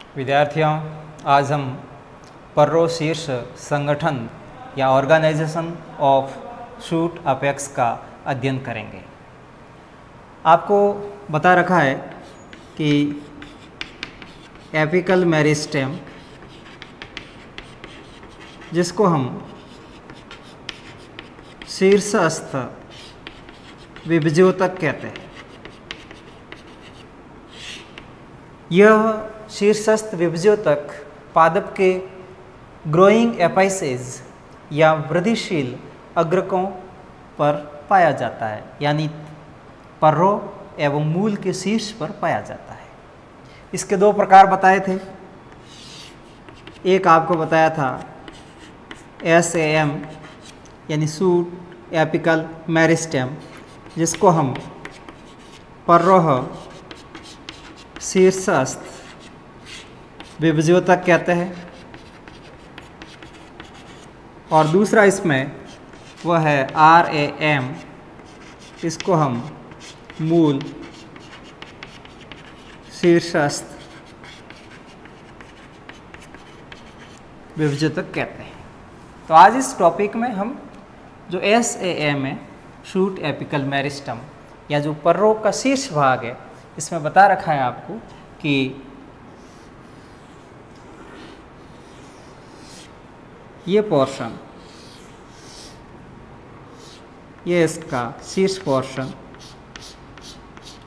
विद्यार्थियों, आज हम पर्रो शीर्ष संगठन या ऑर्गेनाइजेशन ऑफ शूट अपेक्स का अध्ययन करेंगे। आपको बता रखा है कि एपिकल मेरिस्टेम, जिसको हम शीर्षस्थ विभज्योतक कहते हैं, यह शीर्षस्थ विभज्योतक पादप के ग्रोइंग एपाइसेज या वृद्धिशील अग्रकों पर पाया जाता है, यानी पर्रो एवं मूल के शीर्ष पर पाया जाता है। इसके दो प्रकार बताए थे। एक आपको बताया था SAM यानी शूट एपिकल मेरिस्टेम, जिसको हम पर्रोह शीर्षस्थ विभज्योतक कहते हैं, और दूसरा इसमें वह है RAM, इसको हम मूल शीर्षस्थ विभज्योतक कहते हैं। तो आज इस टॉपिक में हम जो SAM है, शूट एपिकल मेरिस्टेम, या जो पर्रो का शीर्ष भाग है, इसमें बता रखा है आपको कि ये पोर्शन, ये इसका शीर्ष पोर्शन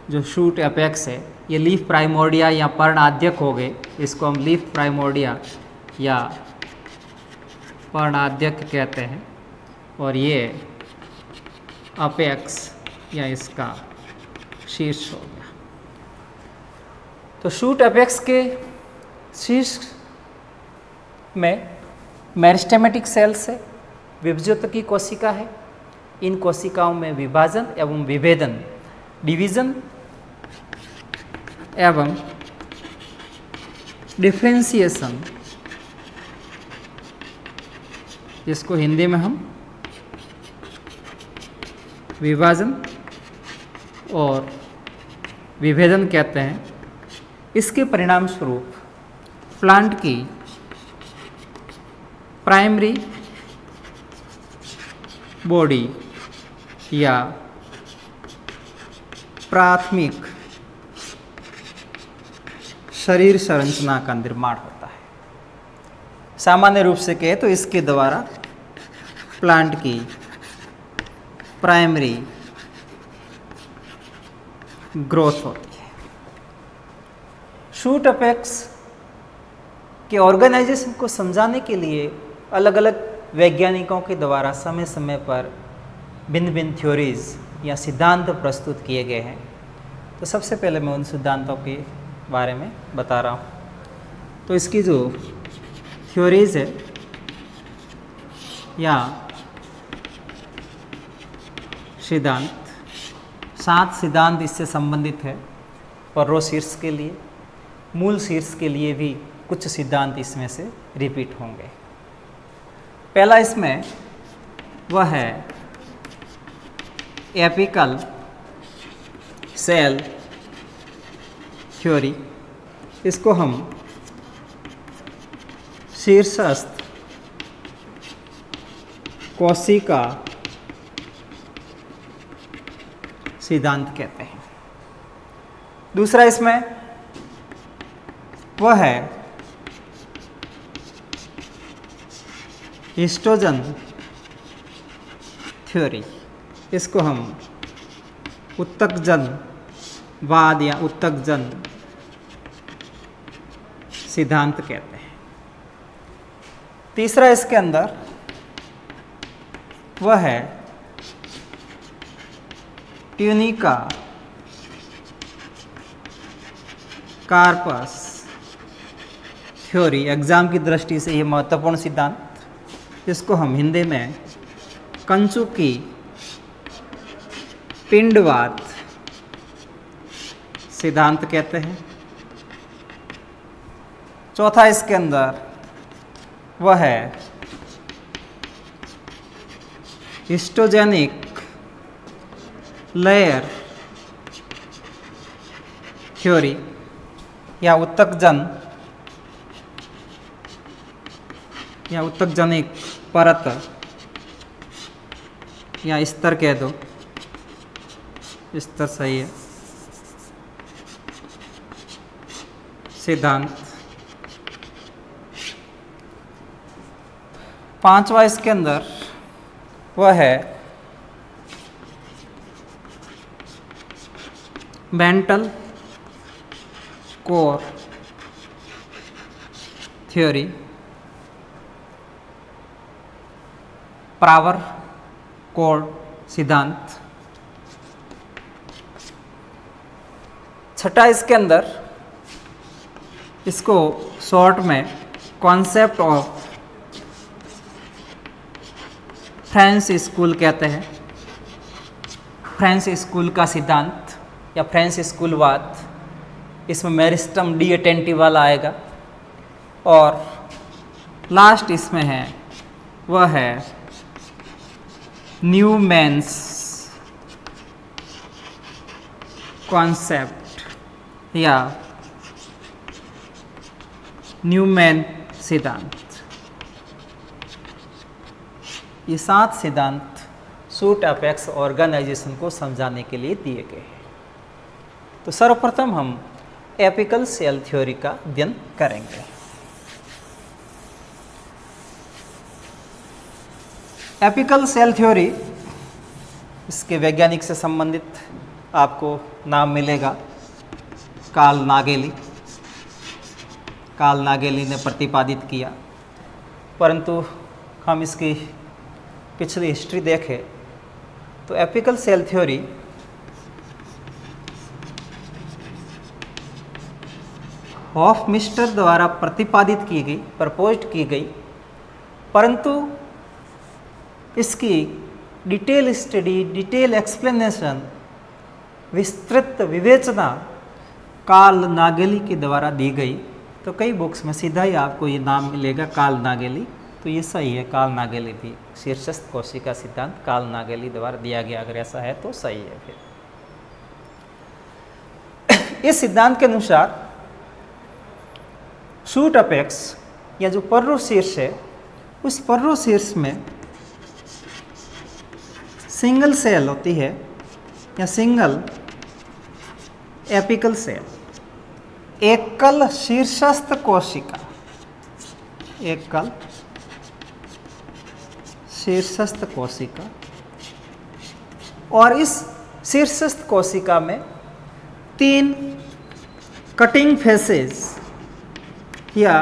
जो शूट एपेक्स है, ये लीफ प्राइमोर्डिया या पर्णाद्यक हो गए, इसको हम लीफ प्राइमोर्डिया या पर्णाद्यक कहते हैं, और ये अपेक्स या इसका शीर्ष हो गया। तो शूट एपेक्स के शीर्ष में मेरिस्टेमेटिक सेल्स है, विभज्योतकी कोशिका है। इन कोशिकाओं में विभाजन एवं विभेदन, डिवीजन एवं डिफ्रेंसिएशन, जिसको हिंदी में हम विभाजन और विभेदन कहते हैं, इसके परिणाम स्वरूप प्लांट की प्राइमरी बॉडी या प्राथमिक शरीर संरचना का निर्माण होता है। सामान्य रूप से कहे तो इसके द्वारा प्लांट की प्राइमरी ग्रोथ होती है। शूट अपेक्स के ऑर्गेनाइजेशन को समझाने के लिए अलग अलग वैज्ञानिकों के द्वारा समय समय पर भिन्न भिन्न थ्योरीज या सिद्धांत प्रस्तुत किए गए हैं। तो सबसे पहले मैं उन सिद्धांतों के बारे में बता रहा हूँ। तो इसकी जो थ्योरीज है या सिद्धांत, 7 सिद्धांत इससे संबंधित है। पर्रो शीर्ष के लिए, मूल शीर्ष के लिए भी कुछ सिद्धांत इसमें से रिपीट होंगे। पहला इसमें वह है एपिकल सेल थ्योरी। इसको हम शीर्षस्थ कोशिका सिद्धांत कहते हैं। दूसरा इसमें वह है हिस्टोजन थ्योरी। इसको हम उत्तकजनवाद या उत्तकजन सिद्धांत कहते हैं। तीसरा इसके अंदर वह है ट्यूनिका कार्पस थ्योरी। एग्जाम की दृष्टि से ये महत्वपूर्ण सिद्धांत, जिसको हम हिंदी में कंचुकी पिंडवात सिद्धांत कहते हैं। चौथा इसके अंदर वह है हिस्टोजेनिक लेयर थ्योरी या उत्तकजन या उत्तकजनिक परत या स्तर कह दो, स्तर सही है, सिद्धांत। पांचवा इसके अंदर वह है mantle core theory, power core सिद्धांत। छठा इसके अंदर, इसको शॉर्ट में कॉन्सेप्ट ऑफ फ्रेंच स्कूल कहते हैं। फ्रेंच स्कूल का सिद्धांत या फ्रेंच स्कूलवाद, इसमें मेरिस्टम डी अटेंटिव वाला आएगा। और लास्ट इसमें है वह है न्यूमैन्स कॉन्सेप्ट या न्यूमैन सिद्धांत। ये 7 सिद्धांत सूट अपेक्स ऑर्गेनाइजेशन को समझाने के लिए दिए गए हैं। तो सर्वप्रथम हम एपिकल सेल थ्योरी का अध्ययन करेंगे। एपिकल सेल थ्योरी, इसके वैज्ञानिक से संबंधित आपको नाम मिलेगा कार्ल नागेली। कार्ल नागेली ने प्रतिपादित किया, परंतु हम इसकी पिछली हिस्ट्री देखें तो एपिकल सेल थ्योरी हॉफमिस्टर द्वारा प्रतिपादित की गई, प्रपोज्ड की गई, परंतु इसकी डिटेल स्टडी, डिटेल एक्सप्लेनेशन, विस्तृत विवेचना कार्ल नागेली के द्वारा दी गई। तो कई बुक्स में सीधा ही आपको ये नाम मिलेगा कार्ल नागेली, तो ये सही है, कार्ल नागेली भी। शीर्षस्थ कोशिका सिद्धांत कार्ल नागेली द्वारा दिया गया, अगर ऐसा है तो सही है। फिर इस सिद्धांत के अनुसार शूट अपेक्स या जो पर्रो शीर्ष है, उस पर्रो शीर्ष में सिंगल सेल होती है या सिंगल एपिकल सेल, एकल शीर्षस्थ कोशिका, एकल शीर्षस्थ कोशिका। और इस शीर्षस्थ कोशिका में 3 कटिंग फेसेस या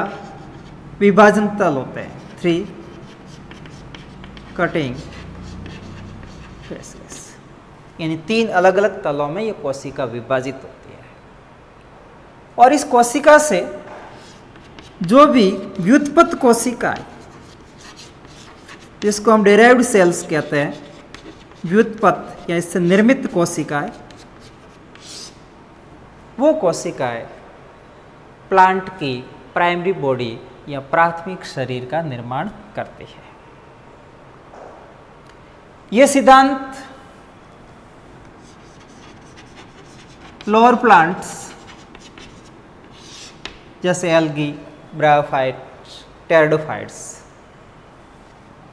विभाजन तल होते हैं, 3 कटिंग फेसेस, यानी 3 अलग अलग तलों में ये कोशिका विभाजित होती है। और इस कोशिका से जो भी व्युत्पत्त कोशिका है, जिसको हम डेराइव्ड सेल्स कहते हैं, व्युत्पत्त या इससे निर्मित कोशिकाएं, वो कोशिकाएं प्लांट की प्राइमरी बॉडी या प्राथमिक शरीर का निर्माण करती है। ये सिद्धांत लोअर प्लांट्स जैसे एल्गी, ब्रायोफाइट्स, टेरिडोफाइट्स,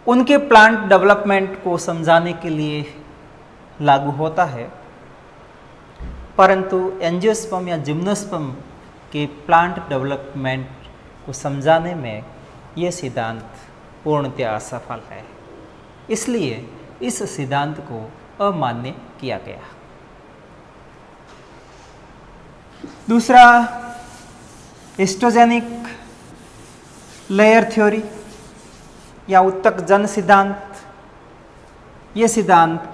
उनके प्लांट डेवलपमेंट को समझाने के लिए लागू होता है, परंतु एंजियोस्पर्म या जिम्नोस्पर्म के प्लांट डेवलपमेंट को समझाने में ये सिद्धांत पूर्णतया असफल है। इसलिए इस सिद्धांत को अमान्य किया गया। दूसरा, हिस्टोजेनिक लेयर थ्योरी या उत्तक जन सिद्धांत। ये सिद्धांत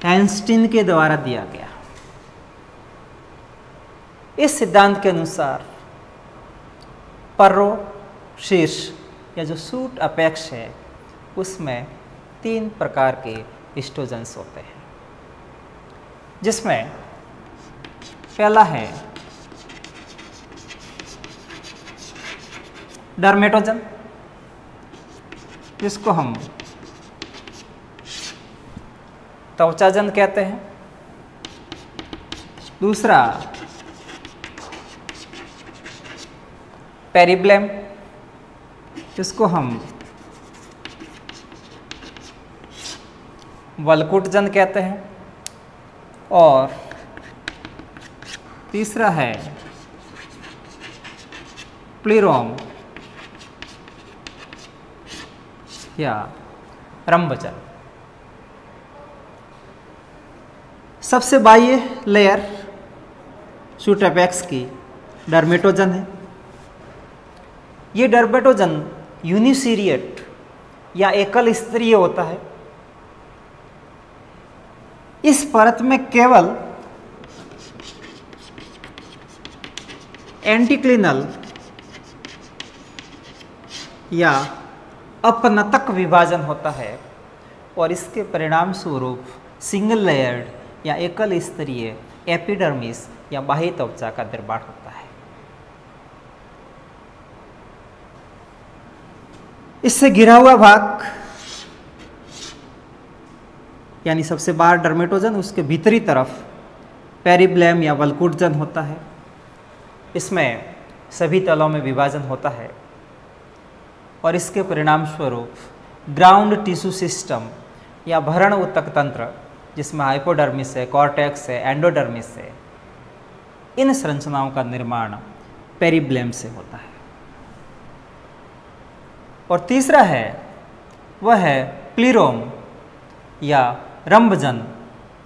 आइंस्टीन के द्वारा दिया गया। इस सिद्धांत के अनुसार पर्रो शीर्ष या जो शूट अपेक्स है, उसमें 3 प्रकार के हिस्टोजन्स होते हैं, जिसमें पहला है डर्मेटोजन, जिसको हम त्वचाजन कहते हैं। दूसरा पेरिब्लम, जिसको हम वल्कुटजन कहते हैं, और तीसरा है प्लीरोम या रंभजन। सबसे बाह्य लेयर शूट अपेक्स की डर्मेटोजन है। ये डर्मेटोजन यूनिसीरिएट या एकल स्तरीय होता है। इस परत में केवल एंटीक्लिनल या अपनतक विभाजन होता है, और इसके परिणाम स्वरूप सिंगल लेयर्ड या एकल स्तरीय एपिडर्मिस या बाह्य त्वचा का निर्माण होता है। इससे घिरा हुआ भाग यानी सबसे बाहर डर्मेटोजन, उसके भीतरी तरफ पेरिब्लम या वल्कुटजन होता है। इसमें सभी तलों में विभाजन होता है, और इसके परिणाम स्वरूप ग्राउंड टिश्यू सिस्टम या भरण ऊतक तंत्र, जिसमें हाइपोडर्मिस है, कॉर्टेक्स है, एंडोडर्मिस है, इन संरचनाओं का निर्माण पेरिब्लम से होता है। और तीसरा है वह है प्लीरोम या रंभजन,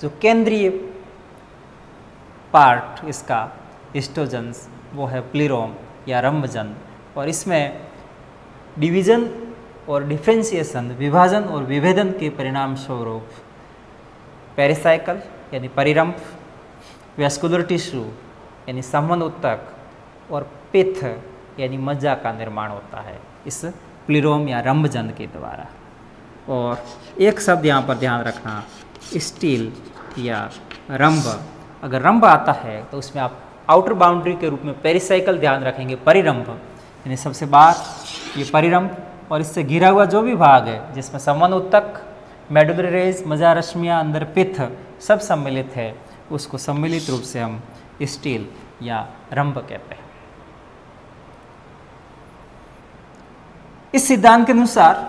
जो केंद्रीय पार्ट इसका हिस्टोजन्स, वो है प्लीरोम या रंभजन, और इसमें डिवीजन और डिफ्रेंसिएशन, विभाजन और विभेदन के परिणाम स्वरूप पेरिसाइकल यानी परिरंभ, वैस्कुलर टिश्यू यानी संबंध ऊतक, और पिथ यानी मज्जा का निर्माण होता है इस प्लीरोम या रंभजन के द्वारा। और एक शब्द यहाँ पर ध्यान रखना, स्टील या रंभ। अगर रंभ आता है तो उसमें आप आउटर बाउंड्री के रूप में पेरिसाइकल ध्यान रखेंगे, परिरंभ यानी सबसे बाहर ये परिरंभ, और इससे घिरा हुआ जो भी भाग है जिसमें संबंध ऊतक, मेडुलरी रेज, मज्जा रश्मियाँ, अंदर पिथ सब सम्मिलित है, उसको सम्मिलित रूप से हम स्टील या रंभ कहते हैं। इस सिद्धांत के अनुसार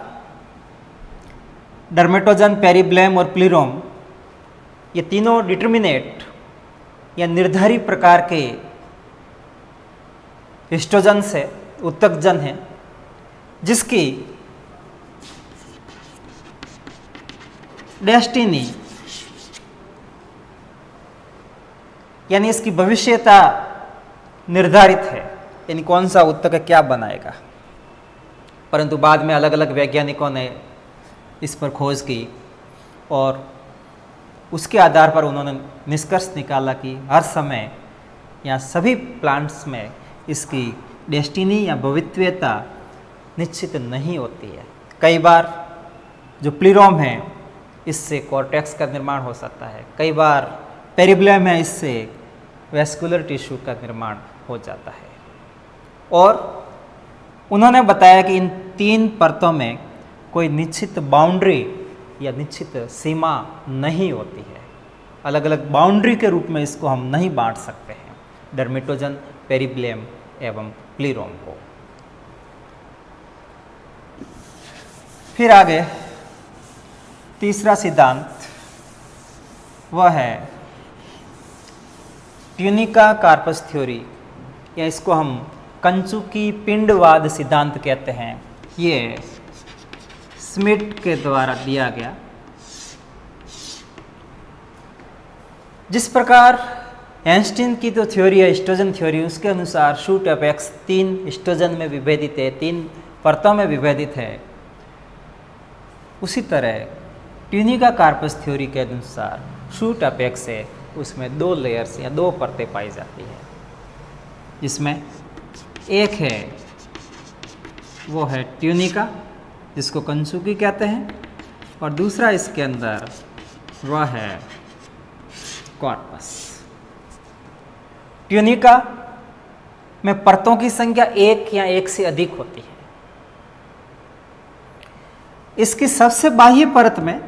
डर्मेटोजन, पेरिब्लम और प्लीरोम ये तीनों डिटर्मिनेट या निर्धारित प्रकार के हिस्टोजन से ऊतकजन हैं, जिसकी डेस्टिनी यानी इसकी भविष्यता निर्धारित है, यानी कौन सा ऊतक क्या बनाएगा। परंतु बाद में अलग अलग वैज्ञानिकों ने इस पर खोज की, और उसके आधार पर उन्होंने निष्कर्ष निकाला कि हर समय या सभी प्लांट्स में इसकी डेस्टिनी या भविष्यता निश्चित नहीं होती है। कई बार जो प्लीरोम है इससे कॉर्टेक्स का निर्माण हो सकता है, कई बार पेरिब्लम है इससे वैस्कुलर टिश्यू का निर्माण हो जाता है। और उन्होंने बताया कि इन तीन परतों में कोई निश्चित बाउंड्री या निश्चित सीमा नहीं होती है, अलग अलग बाउंड्री के रूप में इसको हम नहीं बांट सकते हैं, डर्मेटोजन, पेरिब्लम एवं प्लीरोम को। फिर आगे तीसरा सिद्धांत वह है ट्यूनिका कार्पस थ्योरी, या इसको हम कंचुकी पिंडवाद सिद्धांत कहते हैं। ये स्मिट के द्वारा दिया गया। जिस प्रकार एंस्टीन की तो थ्योरी है हिस्टोजन थ्योरी, उसके अनुसार शूट अपेक्स तीन हिस्टोजन में विभेदित है, तीन परतों में विभेदित है, उसी तरह ट्यूनिका कार्पस थ्योरी के अनुसार शूट अपेक्स है, उसमें दो लेयर्स या दो परतें पाई जाती है, जिसमें एक है वो है ट्यूनिका जिसको कंचुकी कहते हैं, और दूसरा इसके अंदर वह है कॉर्पस। ट्यूनिका में परतों की संख्या एक या एक से अधिक होती है। इसकी सबसे बाह्य परत में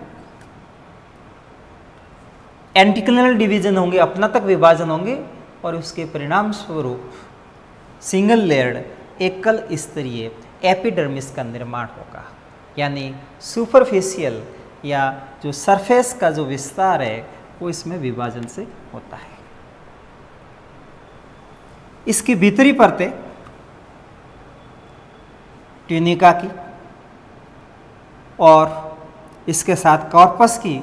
एंटीक्लिनल डिवीजन होंगे, अपना तक विभाजन होंगे, और उसके परिणाम स्वरूप सिंगल लेयर्ड एकल स्तरीय एपिडर्मिस का निर्माण होगा, यानी सुपरफिशियल या जो सरफेस का जो विस्तार है वो इसमें विभाजन से होता है। इसकी भीतरी परतें ट्यूनिका की और इसके साथ कॉर्पस की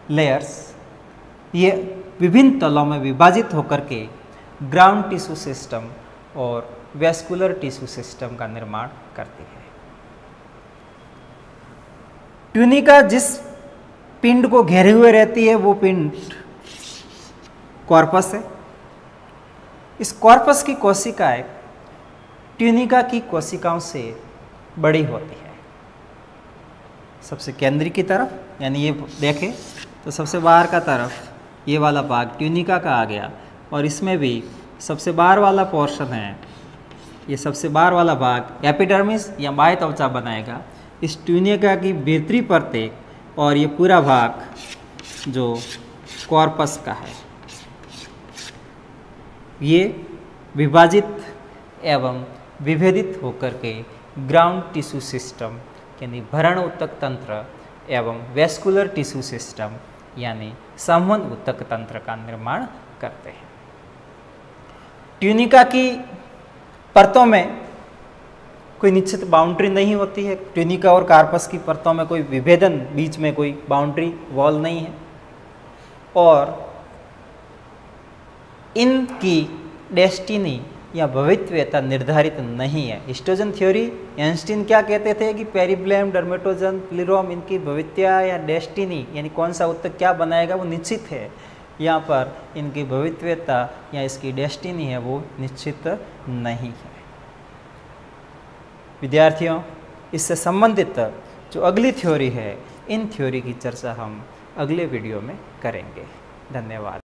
लेयर्स, ये विभिन्न तलों में विभाजित होकर के ग्राउंड टिश्यू सिस्टम और वेस्कुलर टिश्यू सिस्टम का निर्माण करती है। ट्यूनिका जिस पिंड को घेरे हुए रहती है वो पिंड कॉर्पस है। इस कॉर्पस की कोशिकाएं ट्यूनिका की कोशिकाओं से बड़ी होती है। सबसे केंद्र की तरफ, यानी ये देखें तो सबसे बाहर का तरफ ये वाला भाग ट्यूनिका का आ गया, और इसमें भी सबसे बाहर वाला पोर्शन है, ये सबसे बाहर वाला भाग एपिडर्मिस या बाह्य त्वचा बनाएगा। इस ट्यूनिका की भीतरी परतें और ये पूरा भाग जो कॉर्पस का है, ये विभाजित एवं विभेदित होकर के ग्राउंड टिश्यू सिस्टम यानी भरण ऊतक तंत्र एवं वेस्कुलर टिश्यू सिस्टम यानी संवहन ऊतक तंत्र का निर्माण करते हैं। ट्यूनिका की परतों में कोई निश्चित बाउंड्री नहीं होती है। ट्यूनिका और कार्पस की परतों में कोई विभेदन, बीच में कोई बाउंड्री वॉल नहीं है, और इनकी डेस्टिनी या भविष्यता निर्धारित नहीं है। हिस्टोजन थ्योरी, आइंस्टीन क्या कहते थे कि पेरिब्लम, डर्मेटोजन, प्लीरोम, इनकी भविष्यता या डेस्टिनी यानी कौन सा ऊतक क्या बनाएगा वो निश्चित है। यहाँ पर इनकी भविष्यता या इसकी डेस्टिनी है वो निश्चित नहीं है। विद्यार्थियों, इससे संबंधित जो अगली थ्योरी है, इन थ्योरी की चर्चा हम अगले वीडियो में करेंगे। धन्यवाद।